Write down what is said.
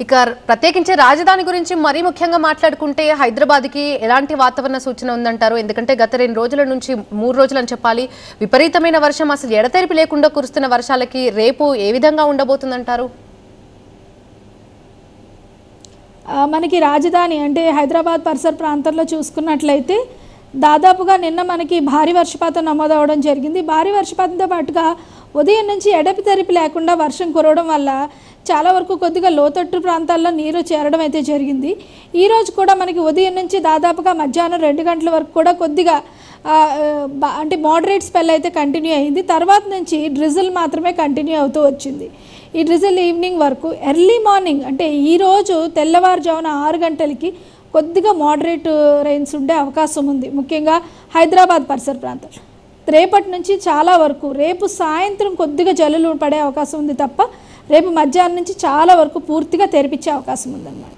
ఇక ప్రత్యేకించి రాజధాని గురించి మరీ ముఖ్యంగా మాట్లాడుకుంటే హైదరాబాద్కి ఎలాంటి వాతావరణ సూచన ఉందంటారు? ఎందుకంటే గత 2 రోజుల నుంచి 3 రోజులు అని చెప్పాలి విపరీతమైన వర్షం, అసలు ఎడతెరిపి లేకుండా కురుస్తున్న వర్షాలకి రేపు ఏ విధంగా ఉండబోతుందంటారు? మనకి రాజధాని అంటే హైదరాబాద్ పరిసర ప్రాంతాల్లో చూసుకున్నట్లయితే దాదాపుగా నిన్న మనకి భారీ వర్షపాతం నమోదవడం జరిగింది. భారీ వర్షపాతంతో పాటుగా ఉదయం నుంచి ఎడతెరిపి లేకుండా వర్షం కురవడం వల్ల చాలా వరకు కొద్దిగా లోతట్టు ప్రాంతాల్లో నీరు చేరడం అయితే జరిగింది. ఈరోజు కూడా మనకి ఉదయం నుంచి దాదాపుగా మధ్యాహ్నం 2 గంటల వరకు కూడా కొద్దిగా అంటే మోడరేట్ స్పెల్ అయితే కంటిన్యూ అయింది. తర్వాత నుంచి డ్రిజిల్ మాత్రమే కంటిన్యూ అవుతూ వచ్చింది. ఈ డ్రిజిల్ ఈవినింగ్ వరకు, ఎర్లీ మార్నింగ్ అంటే ఈరోజు తెల్లవారుజామున 6 గంటలకి కొద్దిగా మోడరేట్ రెయిన్స్ ఉండే అవకాశం ఉంది, ముఖ్యంగా హైదరాబాద్ పరిసర ప్రాంతాలు. రేపటి నుంచి చాలా వరకు రేపు సాయంత్రం కొద్దిగా జల్లులు పడే అవకాశం ఉంది తప్ప రేపు మధ్యాహ్నం నుంచి చాలా వరకు పూర్తిగా తెరిపించే అవకాశం ఉందన్నమాట.